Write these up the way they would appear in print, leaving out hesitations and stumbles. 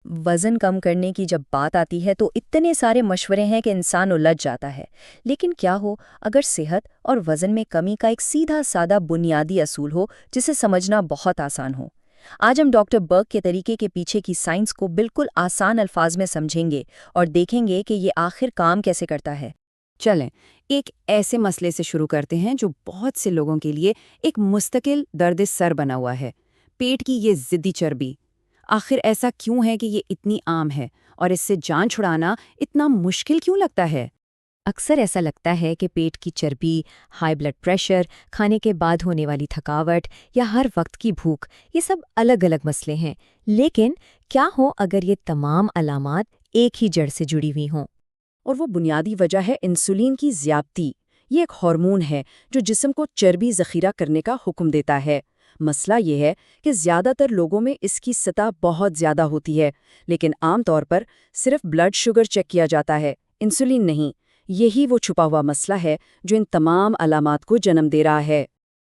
وزن کم کرنے کی جب بات آتی ہے تو اتنے سارے مشورے ہیں کہ انسان الجھ جاتا ہے۔ لیکن کیا ہو اگر صحت اور وزن میں کمی کا ایک سیدھا سادہ بنیادی اصول ہو جسے سمجھنا بہت آسان ہو؟ آج ہم ڈاکٹر برک کے طریقے کے پیچھے کی سائنس کو بالکل آسان الفاظ میں سمجھیں گے اور دیکھیں گے کہ یہ آخر کام کیسے کرتا ہے۔ چلیں ایک ایسے مسئلے سے شروع کرتے ہیں جو بہت سے لوگوں کے لیے ایک مستقل درد سر بنا ہوا ہے، پیٹ کی یہ ضدی چربی۔ آخر ایسا کیوں ہے کہ یہ اتنی عام ہے اور اس سے جان چھڑانا اتنا مشکل کیوں لگتا ہے؟ اکثر ایسا لگتا ہے کہ پیٹ کی چربی، ہائی بلڈ پریشر، کھانے کے بعد ہونے والی تھکاوٹ یا ہر وقت کی بھوک، یہ سب الگ الگ مسئلے ہیں، لیکن کیا ہو اگر یہ تمام علامات ایک ہی جڑ سے جڑی ہوئی ہوں؟ اور وہ بنیادی وجہ ہے انسولین کی زیادتی۔ یہ ایک ہارمون ہے جو جسم کو چربی ذخیرہ کرنے کا حکم دیتا ہے۔ مسئلہ یہ ہے کہ زیادہ تر لوگوں میں اس کی سطح بہت زیادہ ہوتی ہے، لیکن عام طور پر صرف بلڈ شوگر چیک کیا جاتا ہے، انسولین نہیں۔ یہی وہ چھپا ہوا مسئلہ ہے جو ان تمام علامات کو جنم دے رہا ہے۔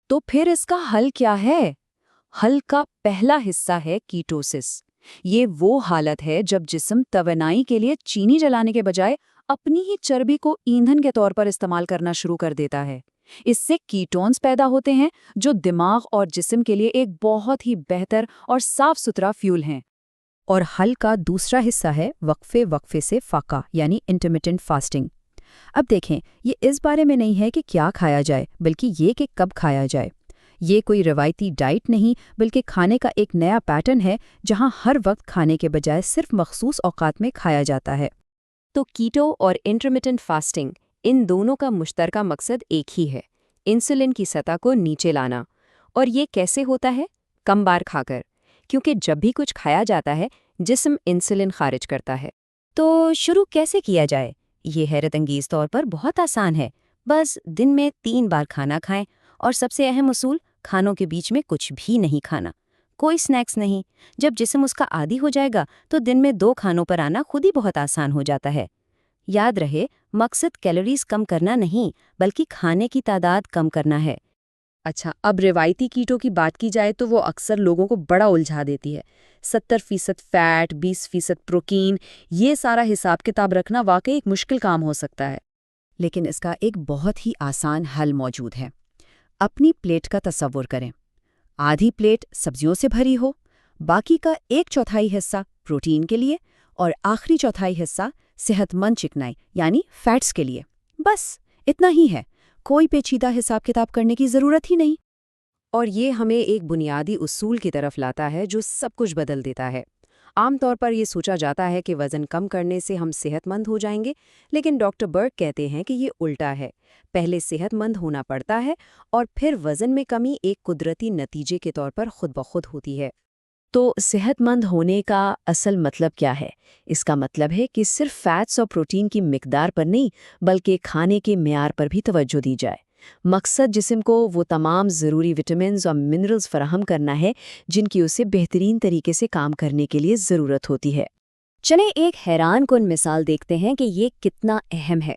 تو پھر اس کا حل کیا ہے؟ حل کا پہلا حصہ ہے کیٹوسس۔ یہ وہ حالت ہے جب جسم توانائی کے لیے چینی جلانے کے بجائے اپنی ہی چربی کو ایندھن کے طور پر استعمال کرنا شروع کر دیتا ہے۔ اس سے کیٹونز پیدا ہوتے ہیں جو دماغ اور جسم کے لیے ایک بہت ہی بہتر اور صاف ستھرا فیول ہیں۔ اور حل کا دوسرا حصہ ہے وقفے سے فاقہ یعنی انٹرمیٹنٹ فاسٹنگ۔ اب دیکھیں، یہ اس بارے میں نہیں ہے کہ کیا کھایا جائے، بلکہ یہ کہ کب کھایا جائے۔ یہ کوئی روایتی ڈائٹ نہیں، بلکہ کھانے کا ایک نیا پیٹرن ہے جہاں ہر وقت کھانے کے بجائے صرف مخصوص اوقات میں کھایا جاتا ہے۔ تو کیٹو اور انٹرمیٹنٹ فاسٹنگ، ان دونوں کا مشترکہ مقصد ایک ہی ہے، انسولین کی سطح کو نیچے لانا۔ اور یہ کیسے ہوتا ہے؟ کم بار کھا کر، کیونکہ جب بھی کچھ کھایا جاتا ہے جسم انسولین خارج کرتا ہے۔ تو شروع کیسے کیا جائے؟ یہ حیرت انگیز طور پر بہت آسان ہے۔ بس دن میں 3 بار کھانا کھائیں، اور سب سے اہم اصول، کھانوں کے بیچ میں کچھ بھی نہیں کھانا، کوئی سنیکس نہیں۔ جب جسم اس کا عادی ہو جائے گا تو دن میں 2 کھانوں پر آنا خود ہی بہت آسان ہو جاتا ہے۔ یاد رہے، مقصد کیلوریز کم کرنا نہیں، بلکہ کھانے کی تعداد کم کرنا ہے۔ اچھا، اب روایتی کیٹو کی بات کی جائے تو وہ اکثر لوگوں کو بڑا الجھا دیتی ہے۔ 70% فیٹ، 20% پروٹین، یہ سارا حساب کتاب رکھنا واقعی ایک مشکل کام ہو سکتا ہے۔ لیکن اس کا ایک بہت ہی آسان حل موجود ہے۔ اپنی پلیٹ کا تصور کریں۔ آدھی پلیٹ سبزیوں سے بھری ہو، باقی کا 1/4 حصہ پروٹین کے لیے اور آخری 1/4 حصہ صحت مند چکنائی یعنی فیٹس کے لیے۔ بس اتنا ہی ہے، کوئی پیچیدہ حساب کتاب کرنے کی ضرورت ہی نہیں۔ اور یہ ہمیں ایک بنیادی اصول کی طرف لاتا ہے جو سب کچھ بدل دیتا ہے۔ عام طور پر یہ سوچا جاتا ہے کہ وزن کم کرنے سے ہم صحت مند ہو جائیں گے، لیکن ڈاکٹر برک کہتے ہیں کہ یہ الٹا ہے۔ پہلے صحت مند ہونا پڑتا ہے اور پھر وزن میں کمی ایک قدرتی نتیجے کے طور پر خود بخود ہوتی ہے۔ تو صحت مند ہونے کا اصل مطلب کیا ہے؟ اس کا مطلب ہے کہ صرف فیٹس اور پروٹین کی مقدار پر نہیں، بلکہ کھانے کے معیار پر بھی توجہ دی جائے۔ مقصد جسم کو وہ تمام ضروری وٹامنز اور منرلز فراہم کرنا ہے جن کی اسے بہترین طریقے سے کام کرنے کے لیے ضرورت ہوتی ہے۔ چلیں ایک حیران کن مثال دیکھتے ہیں کہ یہ کتنا اہم ہے۔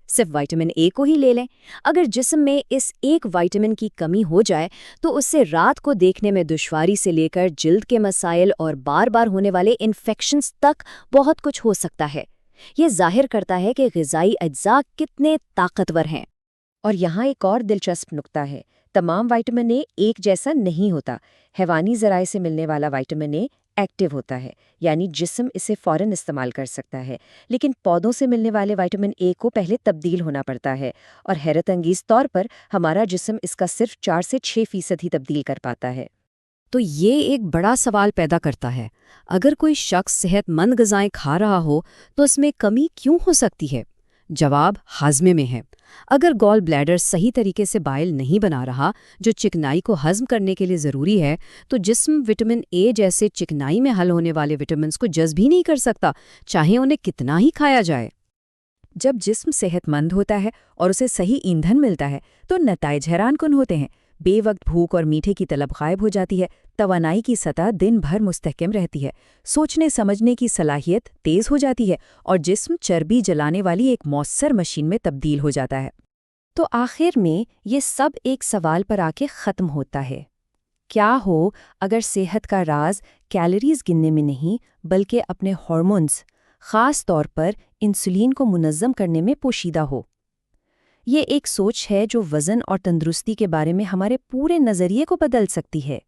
صرف وائٹامن اے کو ہی لے لیں۔ اگر جسم میں اس ایک وائٹامن کی کمی ہو جائے تو اس سے رات کو دیکھنے میں دشواری سے لے کر جلد کے مسائل اور بار بار ہونے والے انفیکشنز تک بہت کچھ ہو سکتا ہے۔ یہ ظاہر کرتا ہے کہ غذائی اجزاء کتنے طاقتور ہیں۔ اور یہاں ایک اور دلچسپ نقطہ ہے، تمام وائٹامن اے ایک جیسا نہیں ہوتا۔ حیوانی ذرائع سے ملنے والا وائٹامن اے ایکٹیو ہوتا ہے، یعنی جسم اسے فوراً استعمال کر سکتا ہے، لیکن پودوں سے ملنے والے وائٹامن اے کو پہلے تبدیل ہونا پڑتا ہے، اور حیرت انگیز طور پر ہمارا جسم اس کا صرف 4 سے 6% ہی تبدیل کر پاتا ہے۔ تو یہ ایک بڑا سوال پیدا کرتا ہے، اگر کوئی شخص صحت مند غذائیں کھا رہا ہو تو اس میں کمی کیوں ہو سکتی ہے؟ جواب ہاضمے میں ہے۔ اگر گال بلیڈر صحیح طریقے سے بائل نہیں بنا رہا، جو چکنائی کو ہضم کرنے کے لیے ضروری ہے، تو جسم وٹامن اے جیسے چکنائی میں حل ہونے والے وٹامنز کو جذب ہی نہیں کر سکتا، چاہے انہیں کتنا ہی کھایا جائے۔ جب جسم صحت مند ہوتا ہے اور اسے صحیح ایندھن ملتا ہے تو نتائج حیران کن ہوتے ہیں۔ بے وقت بھوک اور میٹھے کی طلب غائب ہو جاتی ہے، توانائی کی سطح دن بھر مستحکم رہتی ہے، سوچنے سمجھنے کی صلاحیت تیز ہو جاتی ہے اور جسم چربی جلانے والی ایک مؤثر مشین میں تبدیل ہو جاتا ہے۔ تو آخر میں یہ سب ایک سوال پر آ کے ختم ہوتا ہے، کیا ہو اگر صحت کا راز کیلوریز گننے میں نہیں بلکہ اپنے ہارمونز، خاص طور پر انسولین کو منظم کرنے میں پوشیدہ ہو؟ یہ ایک سوچ ہے جو وزن اور تندرستی کے بارے میں ہمارے پورے نظریے کو بدل سکتی ہے۔